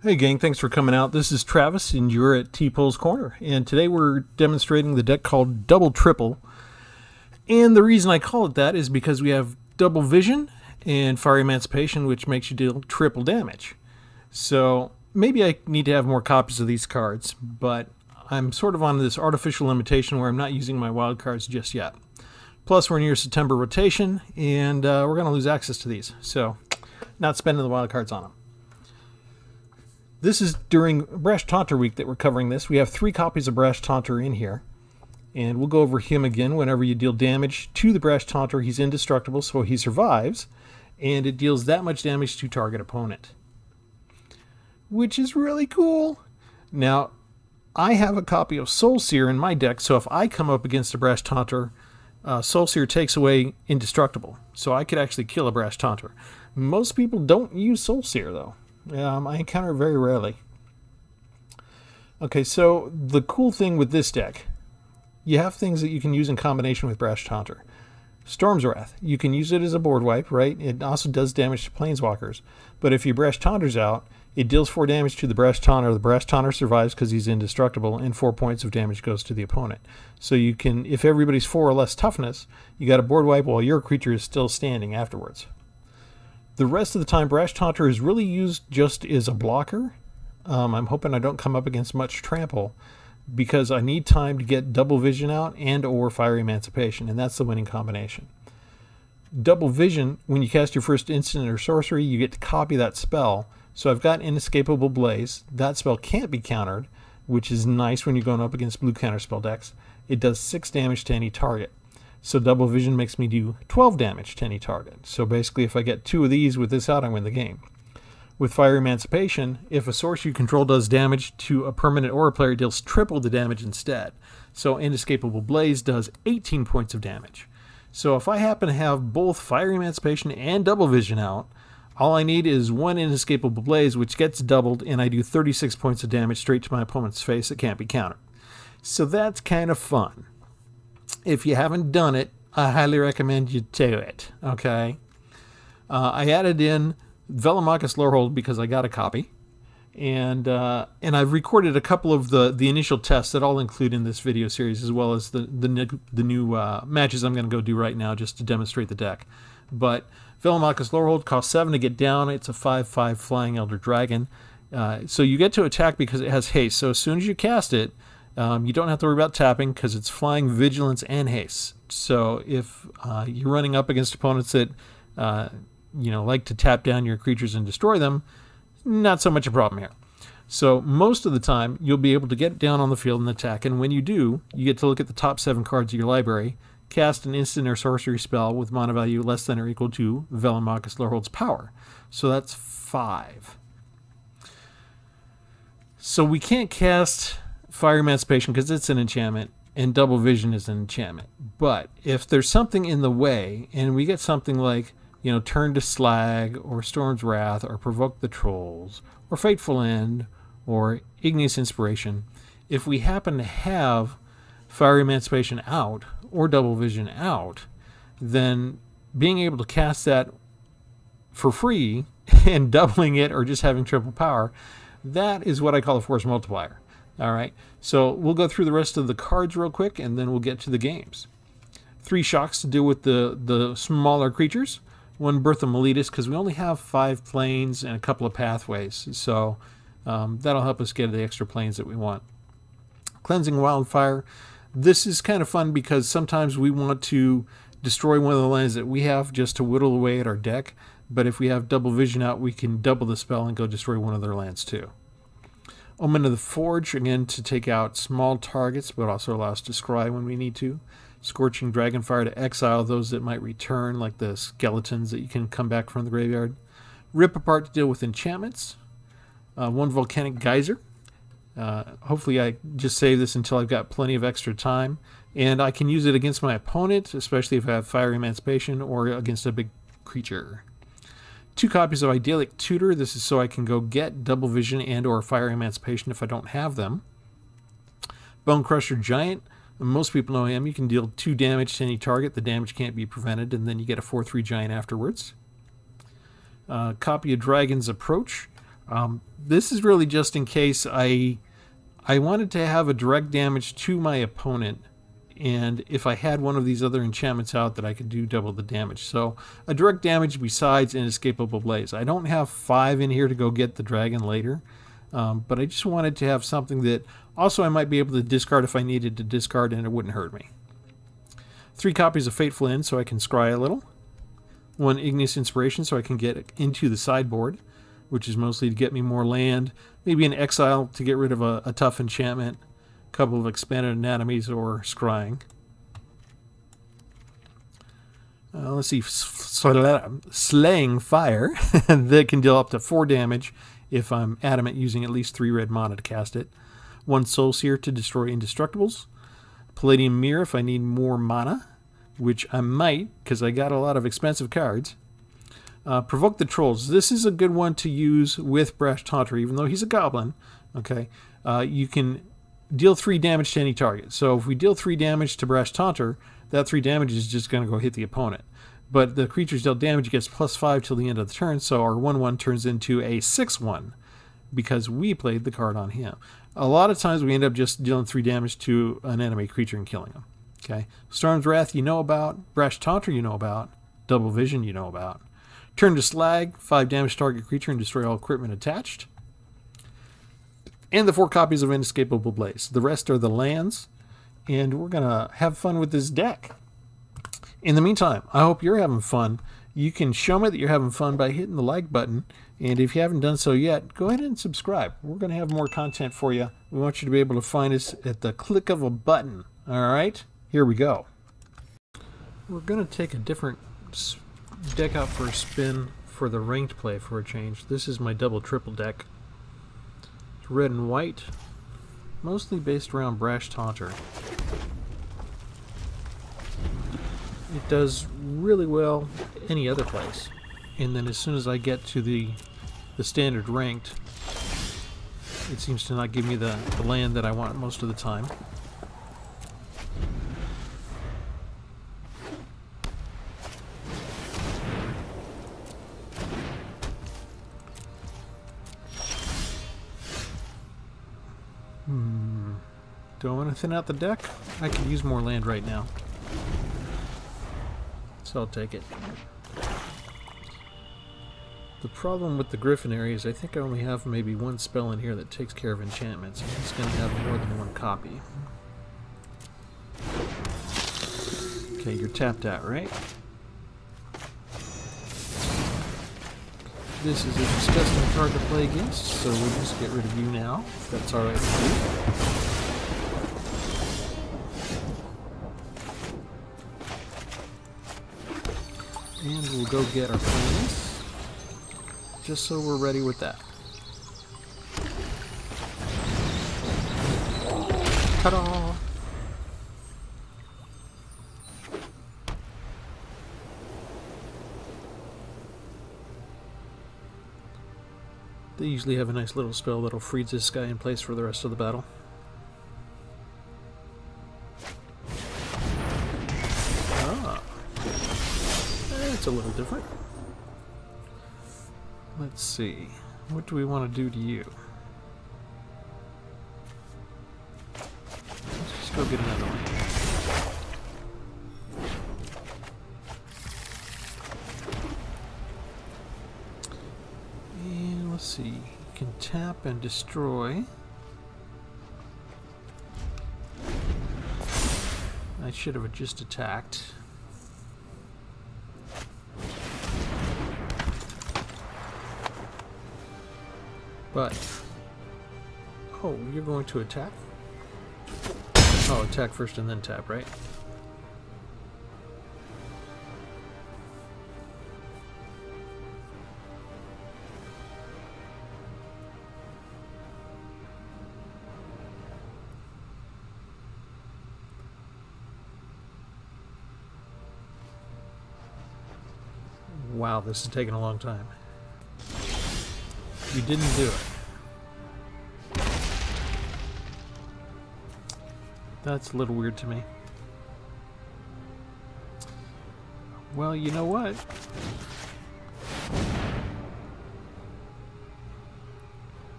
Hey gang, thanks for coming out. This is Travis and you're at Tpull's Corner. And today we're demonstrating the deck called Double Triple. And the reason I call it that is because we have Double Vision and Fire Emancipation, which makes you deal triple damage. So maybe I need to have more copies of these cards, but I'm sort of on this artificial limitation where I'm not using my wild cards just yet. Plus we're near September rotation and we're going to lose access to these. So not spending the wild cards on them. This is during Brash Taunter week that we're covering this. We have 3 copies of Brash Taunter in here. And we'll go over him again. Whenever you deal damage to the Brash Taunter, he's indestructible, so he survives. And it deals that much damage to target opponent. Which is really cool. Now, I have a copy of Soulseer in my deck, so if I come up against a Brash Taunter, Soulseer takes away indestructible. So I could actually kill a Brash Taunter. Most people don't use Soulseer, though. I encounter it very rarely. Okay, so the cool thing with this deck, you have things that you can use in combination with Brash Taunter. Storm's Wrath, you can use it as a board wipe, right? It also does damage to Planeswalkers. But if your Brash Taunter's out, it deals 4 damage to the Brash Taunter. The Brash Taunter survives because he's indestructible, and 4 points of damage goes to the opponent. So you can, if everybody's 4 or less toughness, you got a board wipe while your creature is still standing afterwards. The rest of the time, Brash Taunter is really used just as a blocker. I'm hoping I don't come up against much trample because I need time to get Double Vision out and or Fire Emancipation, and that's the winning combination. Double Vision, when you cast your first instant or sorcery, you get to copy that spell. So I've got Inescapable Blaze. That spell can't be countered, which is nice when you're going up against blue counterspell decks. It does 6 damage to any target. So Double Vision makes me do 12 damage to any target. So basically if I get 2 of these with this out, I win the game. With Fire Emancipation, if a source you control does damage to a permanent or a player, it deals triple the damage instead. So Inescapable Blaze does 18 points of damage. So if I happen to have both Fire Emancipation and Double Vision out, all I need is 1 Inescapable Blaze, which gets doubled, and I do 36 points of damage straight to my opponent's face that can't be countered. So that's kind of fun. If you haven't done it, I highly recommend you do it, okay? I added in Velomachus Lorehold because I got a copy. And I've recorded a couple of the initial tests that I'll include in this video series, as well as the new matches I'm going to go do right now just to demonstrate the deck. But Velomachus Lorehold costs 7 to get down. It's a 5/5 Flying Elder Dragon. So you get to attack because it has haste. So as soon as you cast it, you don't have to worry about tapping because it's flying, vigilance, and haste. So if you're running up against opponents that like to tap down your creatures and destroy them, not so much a problem here. So most of the time you'll be able to get down on the field and attack, and when you do, you get to look at the top 7 cards of your library, cast an instant or sorcery spell with mana value less than or equal to Velomachus Lorehold's power. So that's 5. So we can't cast Fire Emancipation because it's an enchantment, and Double Vision is an enchantment. But if there's something in the way, and we get something like, Turn to Slag, or Storm's Wrath, or Provoke the Trolls, or Fateful End, or Igneous Inspiration, if we happen to have Fire Emancipation out, or Double Vision out, then being able to cast that for free, and doubling it, or just having triple power, that is what I call a force multiplier. All right, so we'll go through the rest of the cards real quick, and then we'll get to the games. 3 shocks to deal with the smaller creatures. 1 Birth of Meletus, because we only have 5 planes and a couple of pathways, so that'll help us get the extra planes that we want. Cleansing Wildfire. This is kind of fun because sometimes we want to destroy one of the lands that we have just to whittle away at our deck, but if we have Double Vision out, we can double the spell and go destroy one of their lands too. Omen of the Forge, again, to take out small targets, but also allow us to scry when we need to. Scorching Dragonfire to exile those that might return, like the skeletons that you can come back from the graveyard. Rip Apart to deal with enchantments. 1 Volcanic Geyser. Hopefully I just save this until I've got plenty of extra time. And I can use it against my opponent, especially if I have Fire Emancipation, or against a big creature. 2 copies of Idyllic Tutor. This is so I can go get Double Vision and or Fire Emancipation if I don't have them. Bone Crusher Giant. Most people know him. You can deal 2 damage to any target. The damage can't be prevented, and then you get a 4/3 giant afterwards. Copy of Dragon's Approach. This is really just in case I wanted to have a direct damage to my opponent, and if I had one of these other enchantments out that I could do double the damage. So a direct damage besides Inescapable Blaze. I don't have 5 in here to go get the dragon later, but I just wanted to have something that also I might be able to discard if I needed to discard and it wouldn't hurt me. 3 copies of Fateful End so I can scry a little. 1 Igneous Inspiration so I can get into the sideboard, which is mostly to get me more land, maybe an Exile to get rid of a tough enchantment, a couple of Expanded Anatomies, or scrying. Let's see, Slaying Fire that can deal up to 4 damage if I'm adamant using at least 3 red mana to cast it. 1 Soul Seer to destroy Indestructibles. Palladium Mirror if I need more mana, which I might because I got a lot of expensive cards. Provoke the Trolls. This is a good one to use with Brash Taunter, even though he's a goblin. Okay, you can deal 3 damage to any target. So if we deal 3 damage to Brash Taunter, that 3 damage is just going to go hit the opponent. But the creature's dealt damage gets +5 till the end of the turn, so our 1/1 turns into a 6/1 because we played the card on him. A lot of times we end up just dealing 3 damage to an enemy creature and killing him. Okay, Storm's Wrath you know about, Brash Taunter you know about, Double Vision you know about. Turn to Slag, 5 damage to target creature and destroy all equipment attached. And the 4 copies of Inescapable Blaze. The rest are the lands, and we're going to have fun with this deck. In the meantime, I hope you're having fun. You can show me that you're having fun by hitting the like button, and if you haven't done so yet, go ahead and subscribe. We're going to have more content for you. We want you to be able to find us at the click of a button. All right, here we go. We're going to take a different deck out for a spin for the ranked play for a change. This is my double triple deck. It's red and white, mostly based around Brash Taunter. It does really well any other place, and then as soon as I get to the standard ranked, it seems to not give me the land that I want most of the time. Do I want to thin out the deck? I could use more land right now, so I'll take it. The problem with the Griffin area is I think I only have maybe 1 spell in here that takes care of enchantments. I'm just going to have more than 1 copy. Okay, you're tapped out, right? This is a disgusting card to play against, so we'll just get rid of you now, if that's alright with you. And we'll go get our planes, just so we're ready with that. Ta-da! They usually have a nice little spell that'll freeze this guy in place for the rest of the battle. Ah, that's a little different. Let's see, what do we want to do to you? Let's just go get another one. Let's see, you can tap and destroy. I should have just attacked. But, oh, you're going to attack? Oh, attack first and then tap, right? Wow, this is taking a long time. You didn't do it. That's a little weird to me. Well, you know what?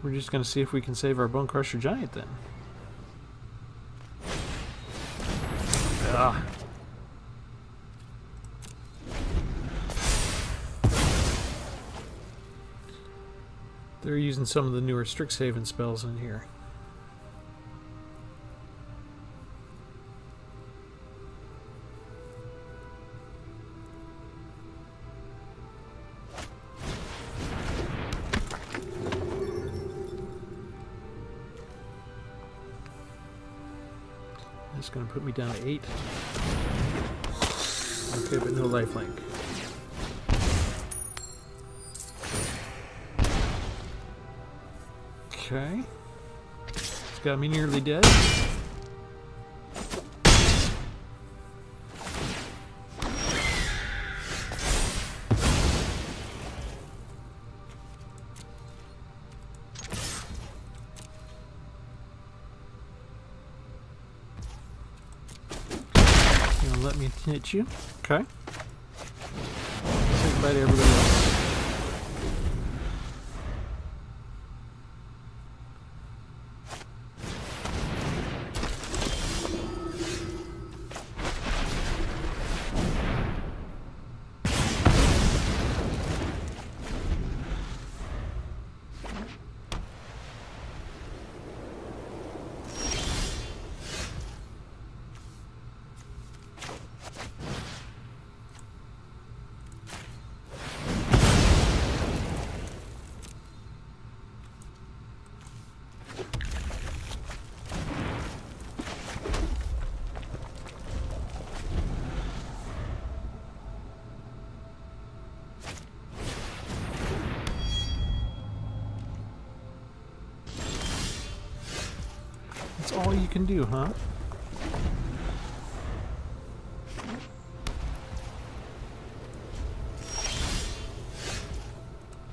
we're just going to see if we can save our Bone Crusher Giant then. Ah. They're using some of the newer Strixhaven spells in here. That's going to put me down to 8. Okay, but no lifelink. Okay. It's got me nearly dead. Let me hit you. Okay. Say goodbye to everybody else. That's all you can do, huh?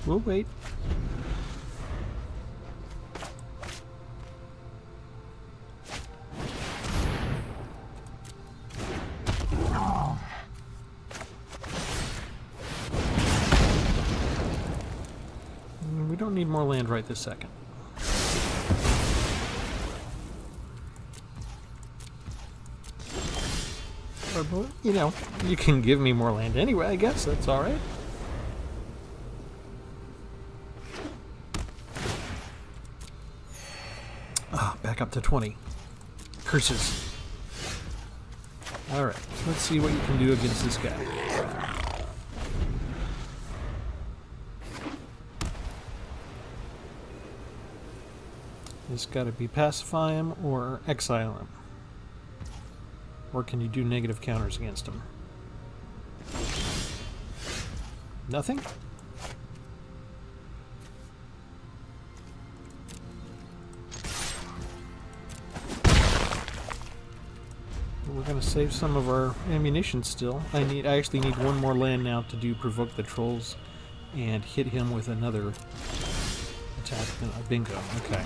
We'll wait. We don't need more land right this second. But, you know, you can give me more land anyway, I guess. That's alright. Ah, back up to 20. Curses. Alright, let's see what you can do against this guy. It's got to be pacify him or exile him. Or can you do negative counters against him? Nothing? We're going to save some of our ammunition still. I actually need one more land now to do provoke the trolls and hit him with another attack. Bingo. Okay.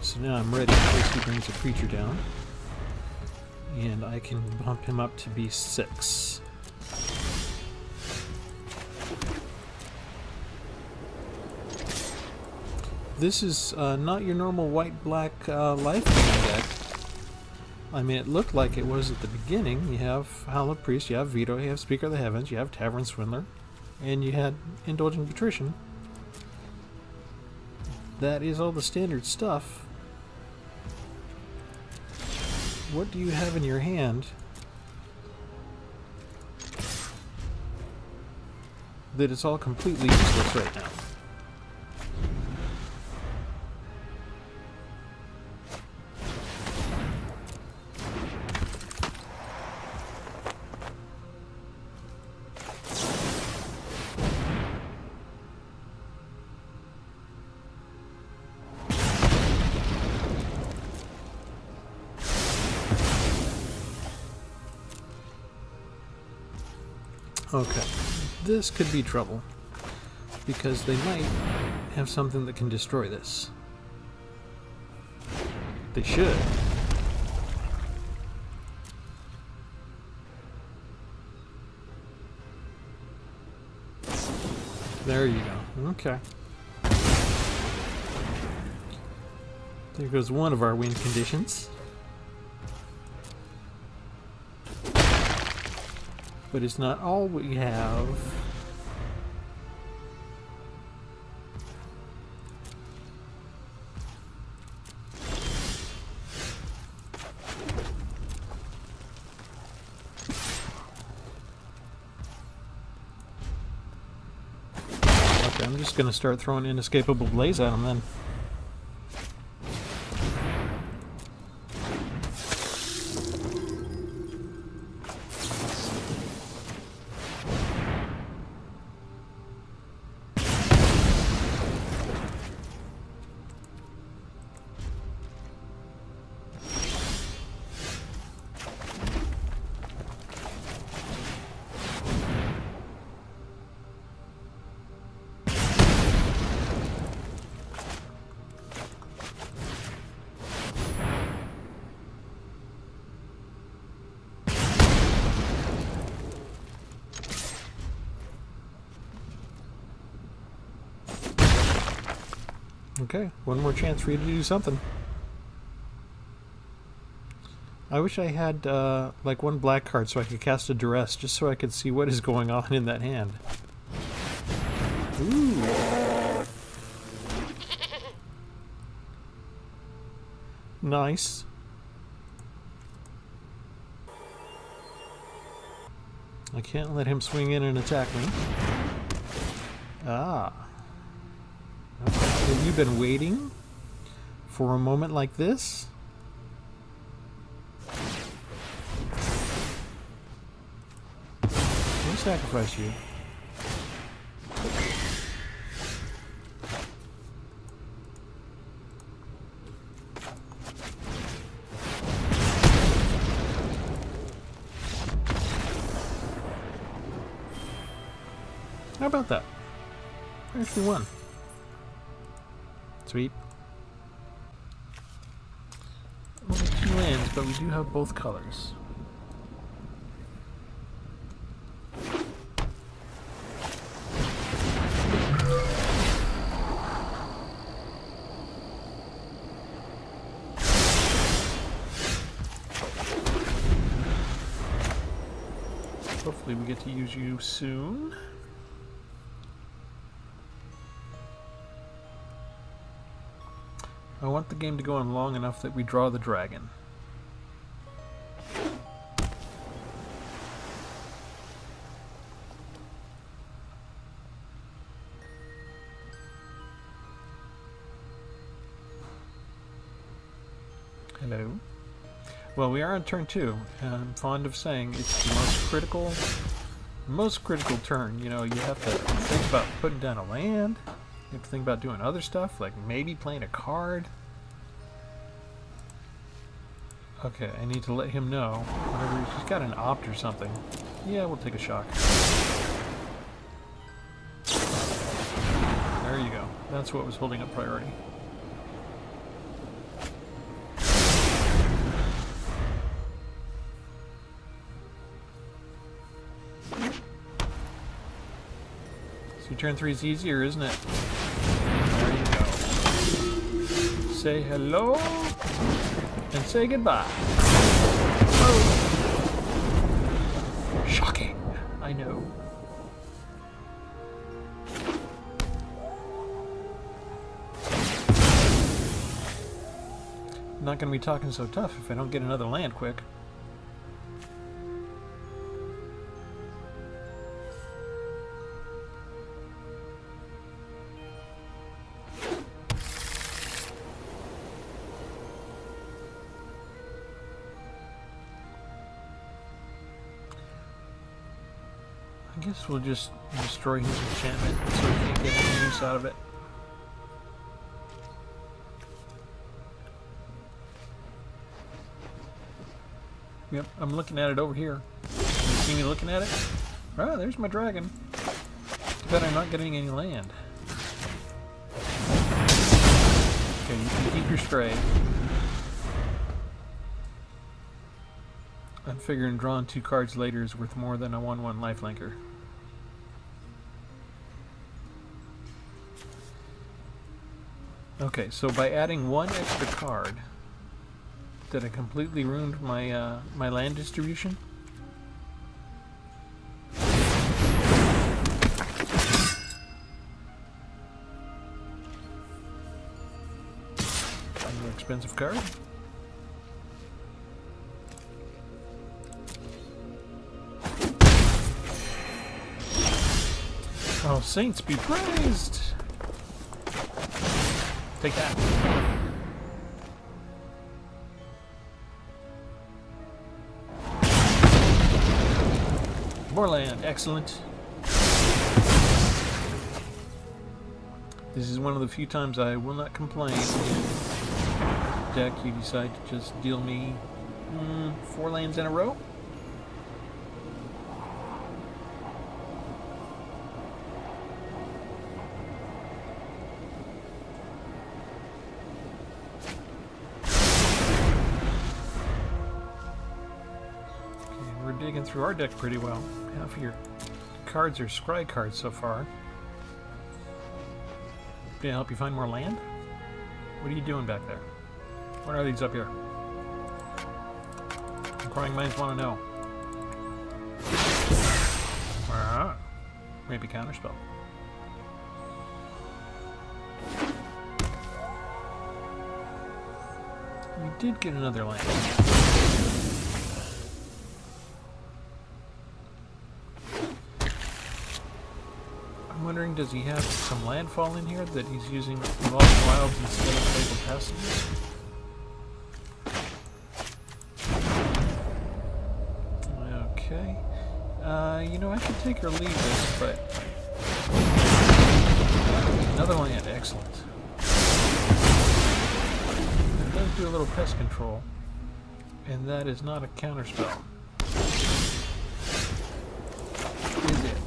So now I'm ready in case he brings a creature down. And I can bump him up to be 6. This is not your normal white-black life deck. I mean, it looked like it was at the beginning. You have Hallowed Priest, you have Veto, you have Speaker of the Heavens, you have Tavern Swindler, and you had Indulgent Patrician. That is all the standard stuff. What do you have in your hand that is all completely useless right now? Okay, this could be trouble, because they might have something that can destroy this. They should. There you go. Okay. There goes one of our win conditions. But it's not all we have. Okay, I'm just going to start throwing inescapable blaze at them then. Okay, one more chance for you to do something. I wish I had like one black card so I could cast a duress, just so I could see what is going on in that hand. Ooh. Nice. I can't let him swing in and attack me. Ah. Okay. Have you been waiting for a moment like this? I'll sacrifice you. How about that? I actually won. Sweet. Only 2 lands, but we do have both colors. Hopefully we get to use you soon. I want the game to go on long enough that we draw the dragon. Hello. Well, we are on turn 2, and I'm fond of saying it's the most critical turn. You know, you have to think about putting down a land. You have to think about doing other stuff, like maybe playing a card. Okay, I need to let him know. Whenever he's got an opt or something. Yeah, we'll take a shock. There you go. That's what was holding up priority. So turn 3 is easier, isn't it? There you go. Say hello and say goodbye. Oh. Shocking, I know. I'm not going to be talking so tough if I don't get another land quick. I guess we'll just destroy his enchantment so we can't get any use out of it. Yep, I'm looking at it over here. You see me looking at it? Ah, there's my dragon. Too bad I'm not getting any land. Okay, you can keep your stray. I'm figuring drawing 2 cards later is worth more than a 1/1 lifelinker. Okay, so by adding one extra card, did I completely ruin my my land distribution? More expensive card. Oh, saints be praised! Take that. More land, excellent. This is one of the few times I will not complain. Deck, you decide to just deal me 4 lands in a row. Digging through our deck pretty well. Half of your cards are scry cards so far. Can I help you find more land? What are you doing back there? What are these up here? Inquiring minds want to know. Maybe counterspell. We did get another land. I'm wondering, does he have some landfall in here that he's using Evolved Wilds instead of Fabled Passages? Okay. You know, I could take or leave this, but... Another land, excellent. It does do a little pest control, and that is not a counterspell. Is it?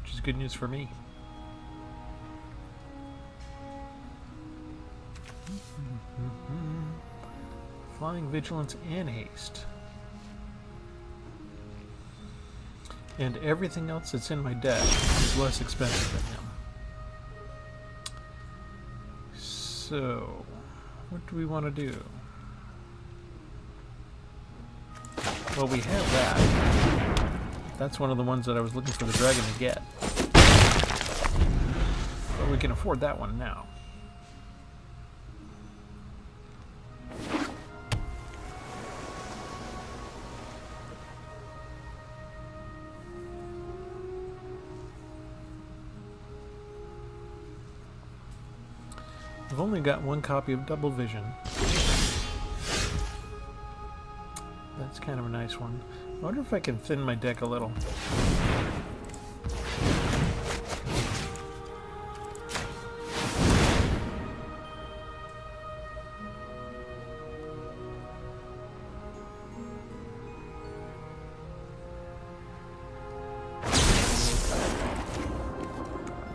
Which is good news for me. Flying, Vigilance, and Haste. And everything else that's in my deck is less expensive than him. So, what do we want to do? Well, we have that. That's one of the ones that I was looking for the dragon to get. But we can afford that one now. I've only got one copy of Double Vision. That's kind of a nice one. I wonder if I can thin my deck a little.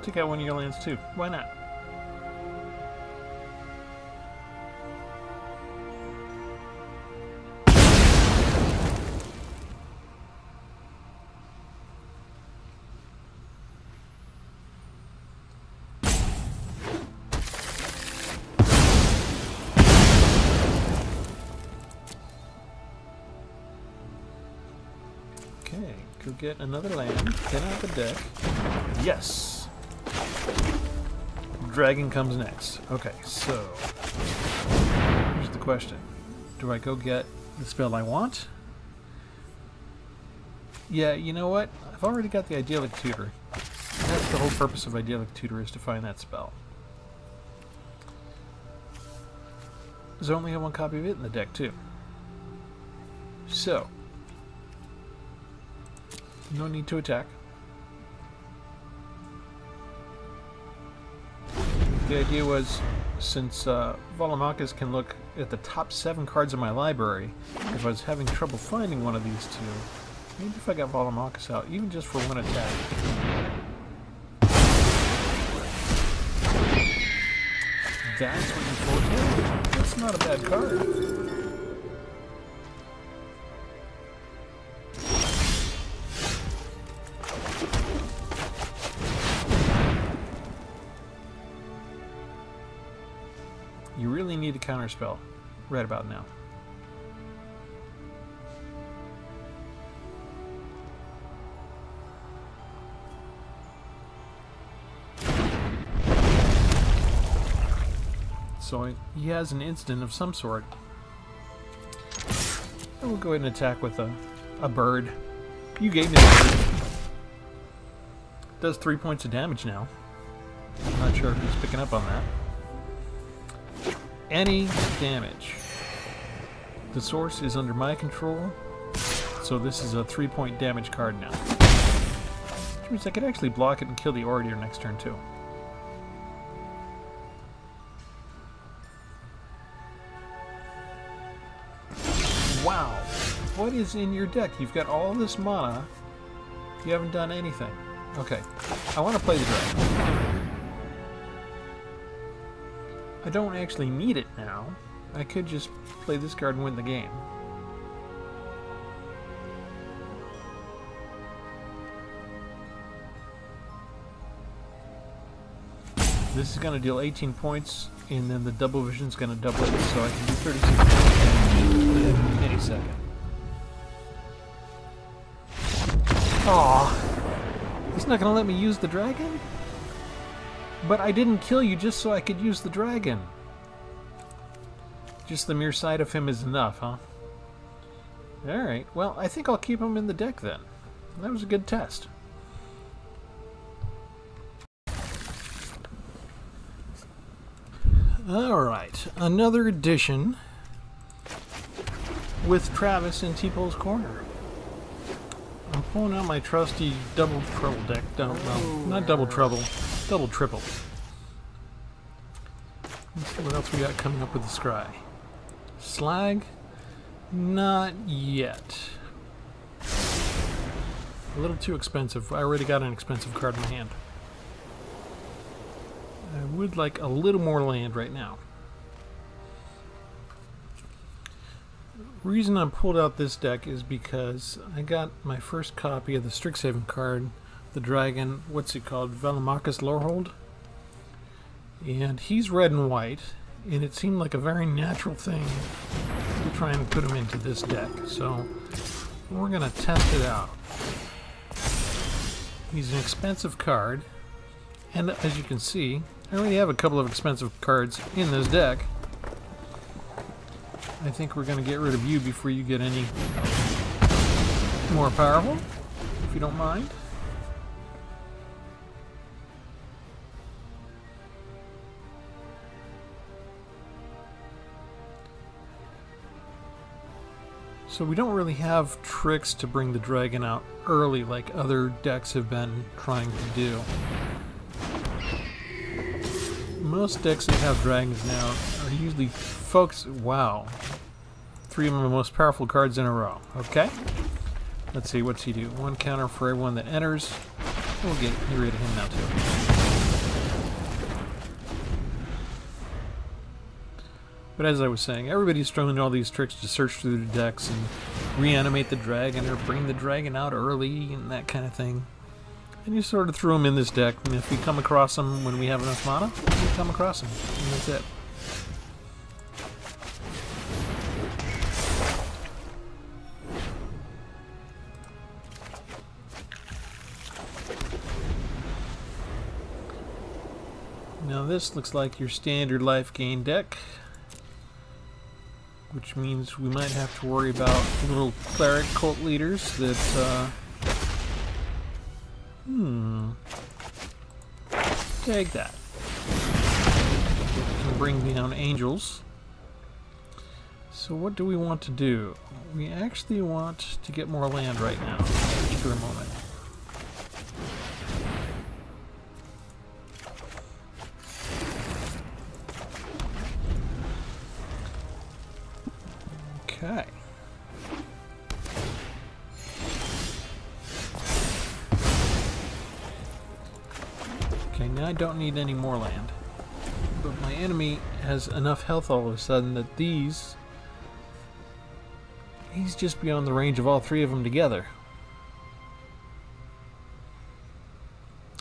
Take out one of your lands too. Why not? Okay, go get another land, get out the deck. Yes! Dragon comes next. Okay, so here's the question. Do I go get the spell I want? Yeah, you know what? I've already got the Idyllic Tutor. That's the whole purpose of Idyllic Tutor, is to find that spell. There's only one copy of it in the deck too. So no need to attack. The idea was, since Volomakis can look at the top 7 cards of my library, if I was having trouble finding one of these two, maybe if I got Volomakis out, even just for one attack. That's what you foretold. That's not a bad card. really need a counterspell right about now. So he has an instant of some sort. And we'll go ahead and attack with a bird. You gave me the bird. Does 3 points of damage now. I'm not sure who's picking up on that. Any damage. The source is under my control, so this is a 3-point damage card now. Which means I could actually block it and kill the Orator next turn too. Wow, what is in your deck? You've got all this mana. You haven't done anything. Okay, I want to play the dragon. I don't actually need it now. I could just play this card and win the game. This is going to deal 18 points, and then the double vision is going to double it, so I can do 36 points any second. Aww. He's not going to let me use the dragon? But I didn't kill you just so I could use the dragon. Just the mere sight of him is enough, huh? Alright, well, I think I'll keep him in the deck then. That was a good test. Alright, another edition with Travis in Tpull's Corner. I'm pulling out my trusty double trouble deck. No, not double trouble. Double triple. Let's see what else we got coming up with the scry. Slag? Not yet. A little too expensive. I already got an expensive card in my hand. I would like a little more land right now. Reason I pulled out this deck is because I got my first copy of the Strixhaven card, the dragon, what's it called, Velomachus Lorehold, and he's red and white, and it seemed like a very natural thing to try and put him into this deck, so we're gonna test it out. He's an expensive card, and as you can see, I already have a couple of expensive cards in this deck. I think we're going to get rid of you before you get any more powerful, if you don't mind. So we don't really have tricks to bring the dragon out early like other decks have been trying to do. Most decks that have dragons now are usually focused. Wow. 3 of my most powerful cards in a row. Okay. Let's see, what's he do? 1 counter for everyone that enters. We'll get rid of him now too. But as I was saying, everybody's throwing all these tricks to search through the decks and reanimate the dragon or bring the dragon out early and that kind of thing. And you sort of threw them in this deck, and if we come across them when we have enough mana, we come across them, and that's it. Now this looks like your standard life gain deck, which means we might have to worry about little cleric cult leaders that, take that. We can bring down angels. So what do we want to do? We actually want to get more land right now, for the moment. Okay. Okay, now I don't need any more land. But my enemy has enough health all of a sudden that he's just beyond the range of all 3 of them together.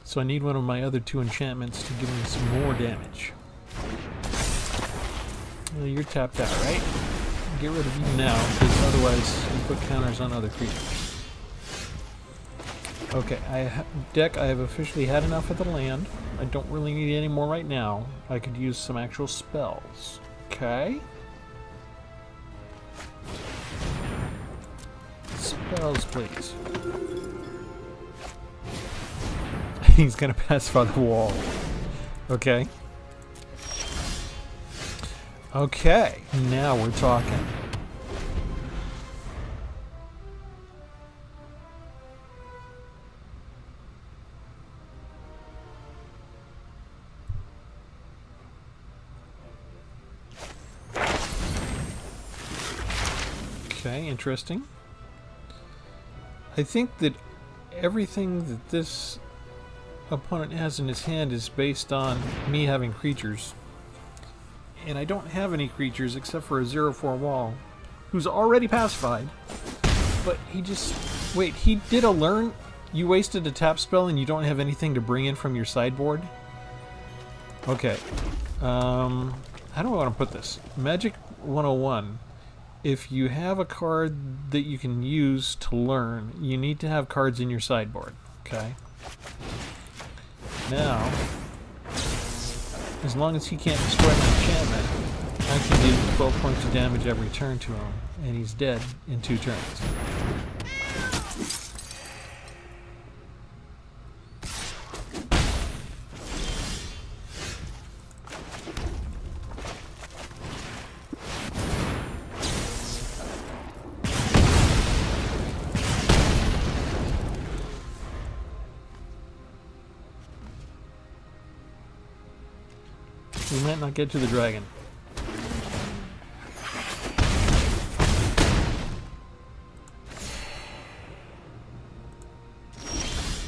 So I need one of my other 2 enchantments to give me some more damage. Well, you're tapped out, right? Get rid of you now, because otherwise you put counters on other creatures. Okay, deck, I have officially had enough of the land. I don't really need any more right now. I could use some actual spells. Okay. Spells, please. He's gonna pacify the wall. Okay. Okay, now we're talking. Okay, interesting. I think that everything that this opponent has in his hand is based on me having creatures. And I don't have any creatures except for a 0/4 wall, who's already pacified. But he just... Wait, he did a learn? You wasted a tap spell and you don't have anything to bring in from your sideboard? Okay. How do I want to put this? Magic 101. If you have a card that you can use to learn, you need to have cards in your sideboard. Okay? Now, as long as he can't destroy my enchantment, I can do 12 points of damage every turn to him, and he's dead in 2 turns. We might not get to the dragon.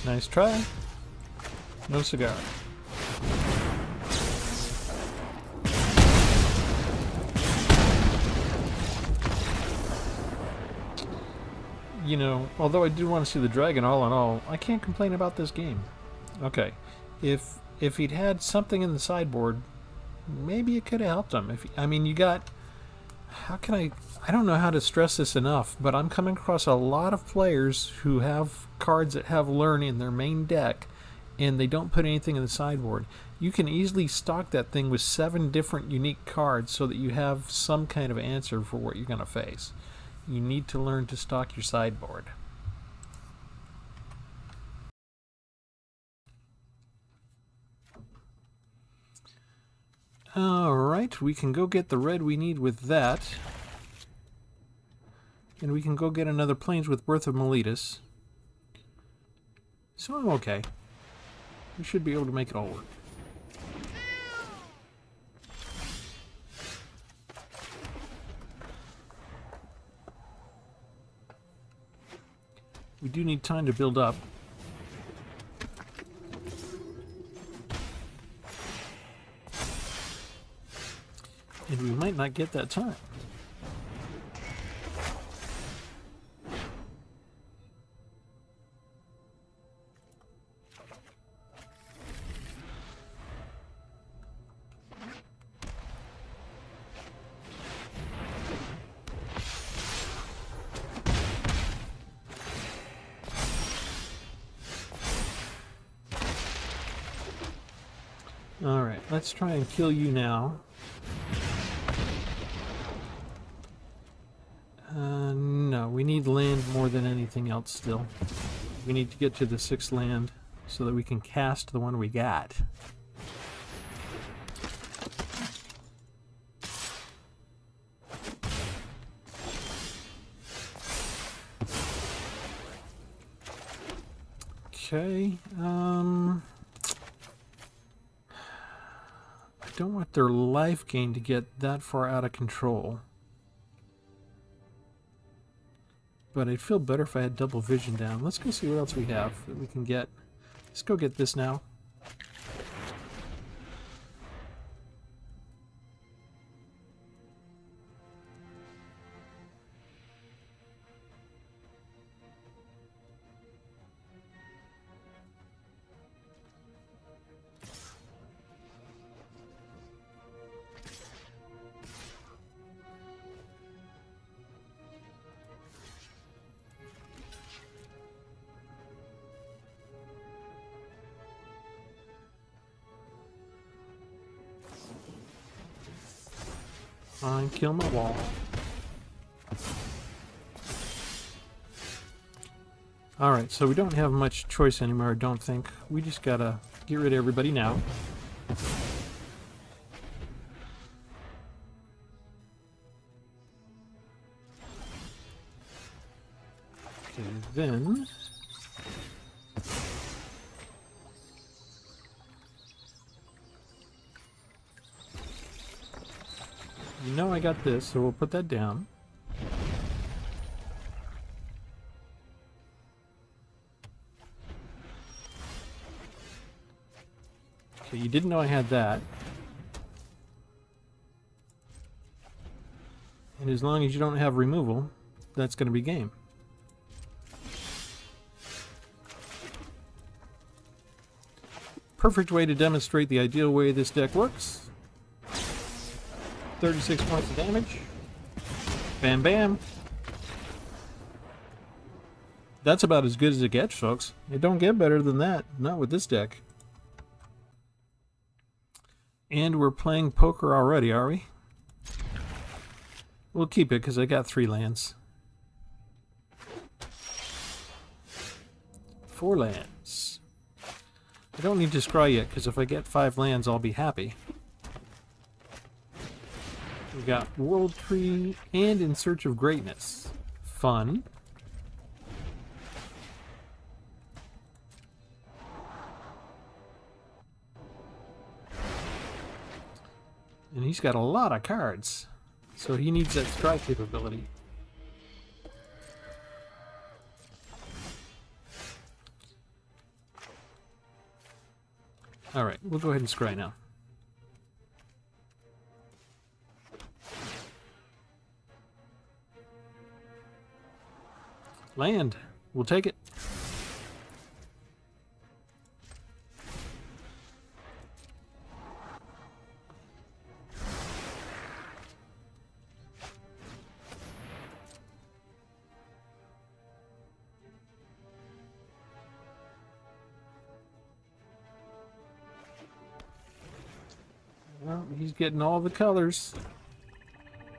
Nice try. No cigar. You know, although I do want to see the dragon, all in all, I can't complain about this game. Okay, if he'd had something in the sideboard, maybe it could have helped him. I mean, you got... How can I don't know how to stress this enough, but I'm coming across a lot of players who have cards that have Learn in their main deck, and they don't put anything in the sideboard. You can easily stock that thing with 7 different unique cards so that you have some kind of answer for what you're going to face. You need to learn to stock your sideboard. Alright, we can go get the red we need with that. And we can go get another Plains with Birth of Meletus. So I'm okay. We should be able to make it all work. We do need time to build up. And we might not get that time. Alright, let's try and kill you now. No, we need land more than anything else still. We need to get to the 6th land so that we can cast the one we got. Okay, I don't want their life gain to get that far out of control. But I'd feel better if I had double vision down. Let's go see what else we have that we can get. Let's go get this now. Fine, kill my wall. Alright, so we don't have much choice anymore, I don't think. We just gotta get rid of everybody now. Okay, then... you know I got this, so we'll put that down. Okay, you didn't know I had that. And as long as you don't have removal, that's going to be game. Perfect way to demonstrate the ideal way this deck works. 36 points of damage. Bam bam. That's about as good as it gets, folks. It don't get better than that. Not with this deck. And we're playing poker already, are we? We'll keep it because I got 3 lands. 4 lands. I don't need to scry yet because if I get 5 lands, I'll be happy. We got World Tree and In Search of Greatness. Fun. And he's got a lot of cards. So he needs that scry capability. Alright, we'll go ahead and scry now. Land. We'll take it. Well, he's getting all the colors.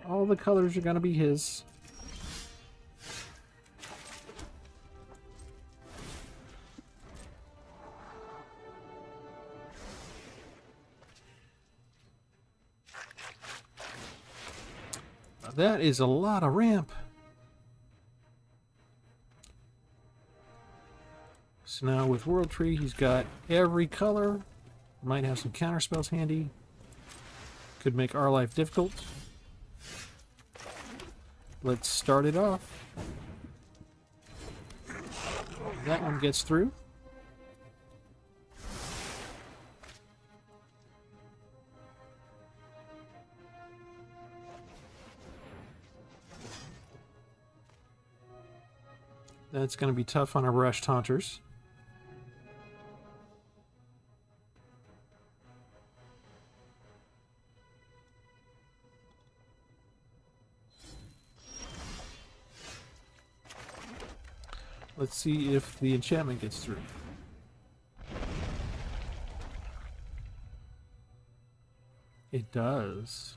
All the colors are going to be his. That is a lot of ramp. So now with World Tree, he's got every color. Might have some counter spells handy. Could make our life difficult. Let's start it off. That one gets through. That's going to be tough on our Rush Taunters. Let's see if the enchantment gets through. It does.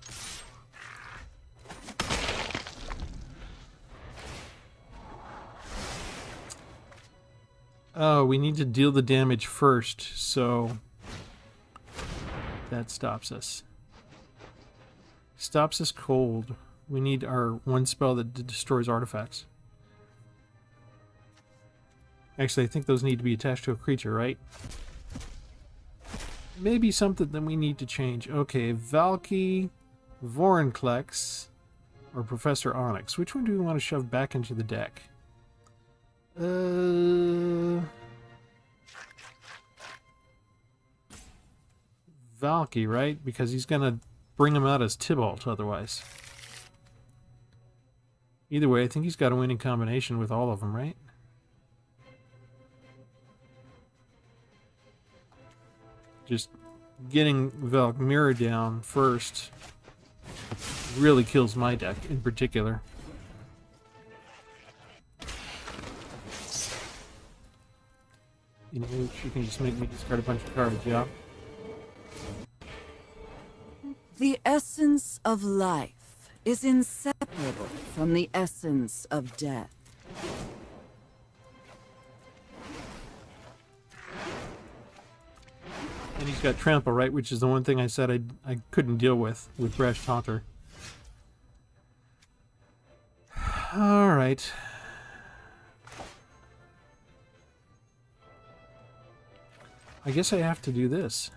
Oh, we need to deal the damage first, so that stops us. Stops us cold. We need our one spell that destroys artifacts. Actually, I think those need to be attached to a creature, right? Maybe something that we need to change. Okay, Valky, Vorinclex, or Professor Onyx. Which one do we want to shove back into the deck? Valky, right? Because he's going to bring him out as Tpull otherwise. Either way, I think he's got a winning combination with all of them, right? Just getting Valkmira down first really kills my deck in particular. You know, she can just make me discard a bunch of cards, yeah? The essence of life is inseparable from the essence of death. And he's got Trample, right? Which is the one thing I said I couldn't deal with Brash Taunter. Alright. I guess I have to do this.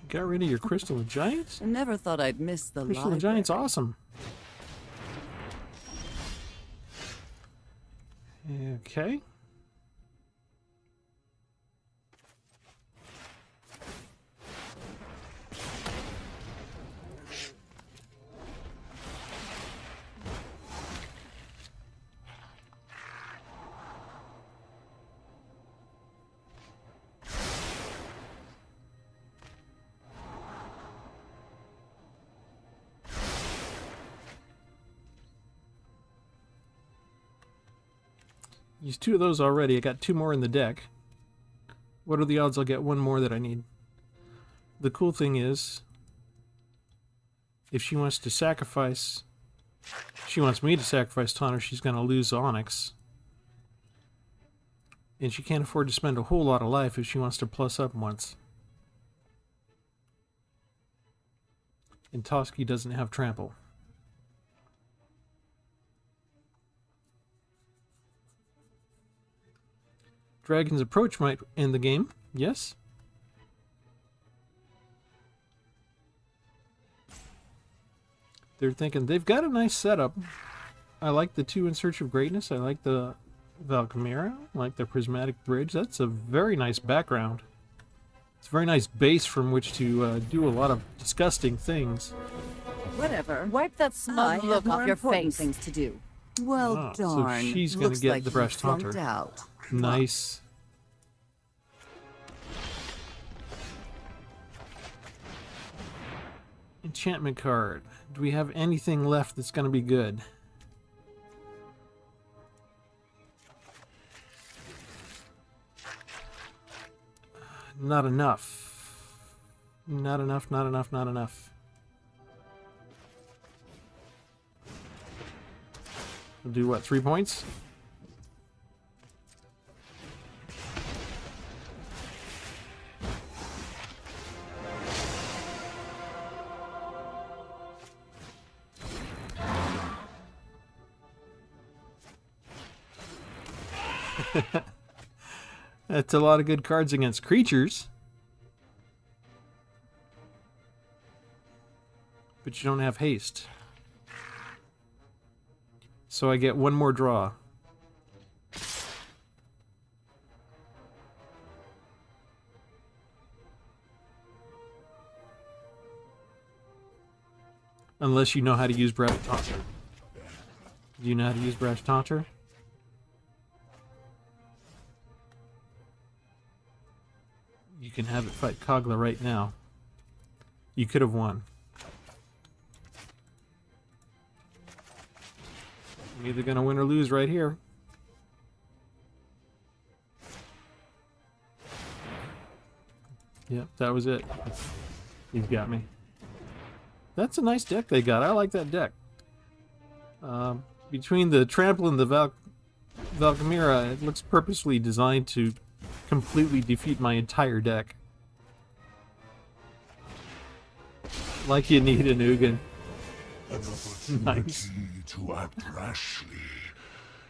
Got rid of your Crystal of Giants? I never thought I'd miss the Crystal of Giants, awesome. Okay. Used 2 of those already. I got 2 more in the deck. What are the odds I'll get 1 more that I need? The cool thing is, if she wants to sacrifice, she wants me to sacrifice Taunter, she's going to lose Onyx. And she can't afford to spend a whole lot of life if she wants to plus up once. And Toski doesn't have Trample. Dragon's Approach might end the game. Yes. They're thinking they've got a nice setup. I like the 2 in Search of Greatness. I like the Valkyria. I like the Prismatic Bridge. That's a very nice background. It's a very nice base from which to do a lot of disgusting things. Whatever. Wipe that smug look off your face. Things to do. Well, darn. So she's going to get the Brash Taunter. Out. Nice. Enchantment card. Do we have anything left that's going to be good? Not enough. Not enough, not enough, not enough. We'll do what, 3 points? That's a lot of good cards against creatures. But you don't have haste. So I get 1 more draw. Unless you know how to use Brash Taunter. Do you know how to use Brash Taunter? You can have it fight Kogla right now. You could have won. I'm either going to win or lose right here. Yep, that was it. He's got me. That's a nice deck they got. I like that deck. Between the Trample and the Valkyria, it looks purposely designed to completely defeat my entire deck. Like you need an Ugin. An Nice. opportunity to act rashly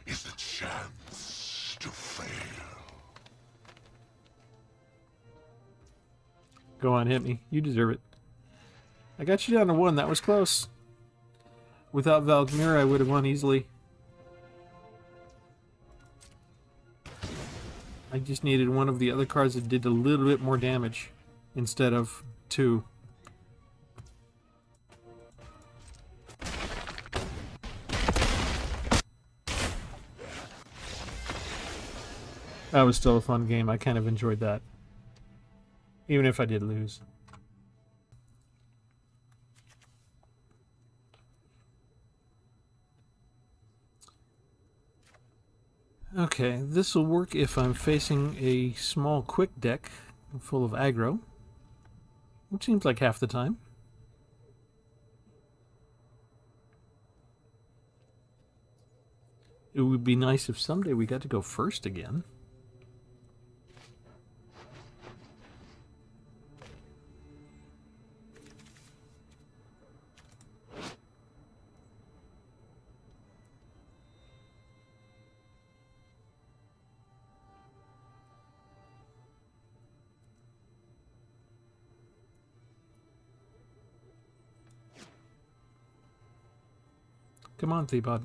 is a chance to fail. Go on, hit me. You deserve it. I got you down to 1. That was close. Without Valkyria, I would have won easily. I just needed one of the other cards that did a little bit more damage instead of 2. That was still a fun game. I kind of enjoyed that. Even if I did lose. Okay, this will work if I'm facing a small quick deck full of aggro, which seems like half the time. It would be nice if someday we got to go first again. Come on, Tpull.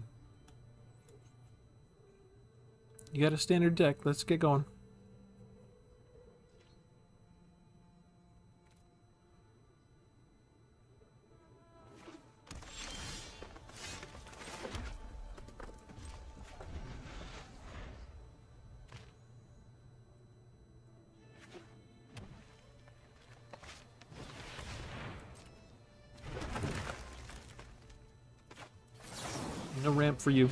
You got a standard deck. Let's get going. No ramp for you.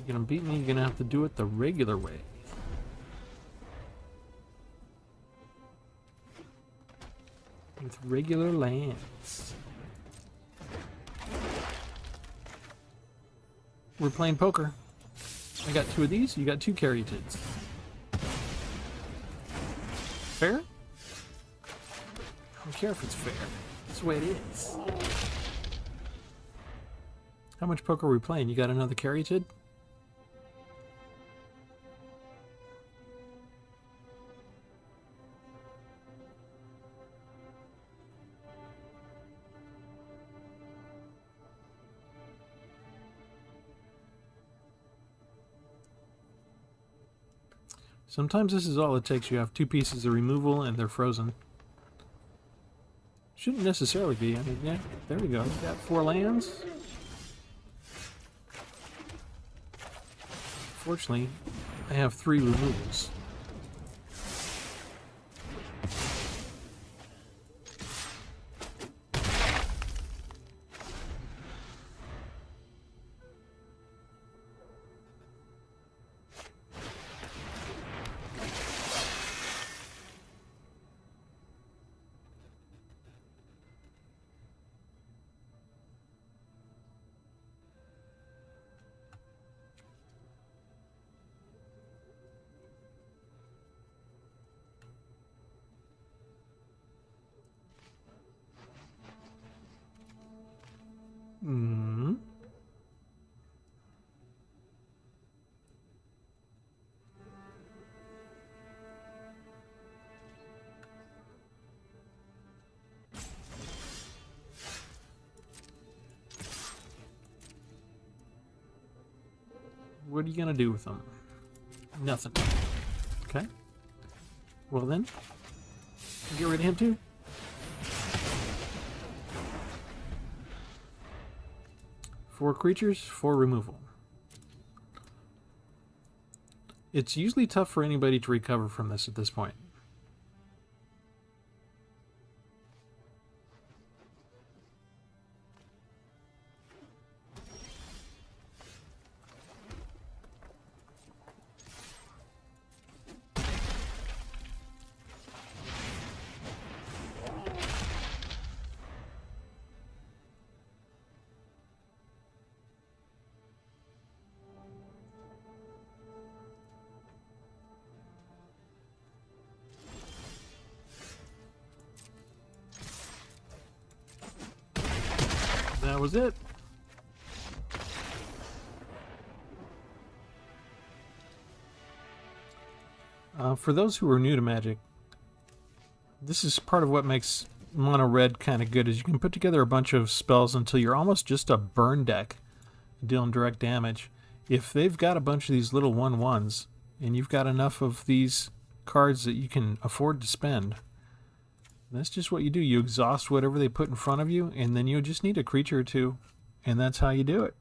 You're gonna beat me, you're gonna have to do it the regular way. With regular lands. We're playing poker. I got 2 of these, you got 2 caryatids. Fair? I don't care if it's fair. That's the way it is. How much poker are we playing? You got another caryatid? Sometimes this is all it takes. You have 2 pieces of removal and they're frozen. Shouldn't necessarily be. I mean, yeah, there we go. We got 4 lands. Fortunately, I have 3 removals. What are you gonna do with them? Nothing. Okay. Well then, get rid of him too. Four creatures, 4 removal. It's usually tough for anybody to recover from this at this point. That was it. For those who are new to Magic, this is part of what makes mono red kind of good, is you can put together a bunch of spells until you're almost just a burn deck dealing direct damage. If they've got a bunch of these little 1/1s and you've got enough of these cards that you can afford to spend, that's just what you do. You exhaust whatever they put in front of you, and then you just need a creature or 2, and that's how you do it.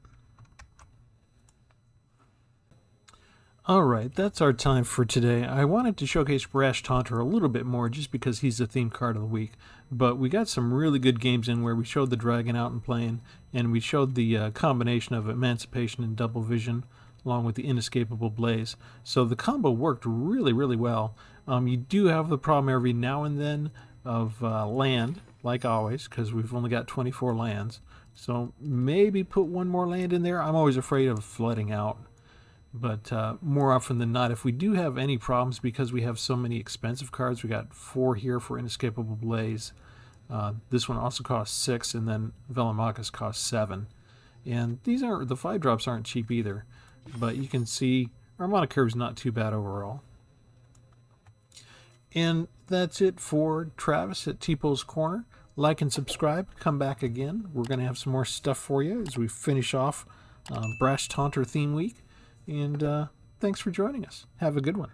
Alright, that's our time for today. I wanted to showcase Brash Taunter a little bit more just because he's the theme card of the week. But we got some really good games in where we showed the dragon out and playing, and we showed the combination of Emancipation and Double Vision along with the Inescapable Blaze. So the combo worked really, really well. You do have the problem every now and then of land, like always, because we've only got 24 lands. So maybe put one more land in there. I'm always afraid of flooding out. But more often than not, if we do have any problems because we have so many expensive cards, we got 4 here for Inescapable Blaze. This one also costs 6, and then Velomachus costs 7. And these aren't, the 5-drops aren't cheap either. But you can see our mana curve is not too bad overall. And that's it for Travis at Tpull's Corner. Like and subscribe. Come back again. We're going to have some more stuff for you as we finish off Brash Taunter theme week. And thanks for joining us. Have a good one.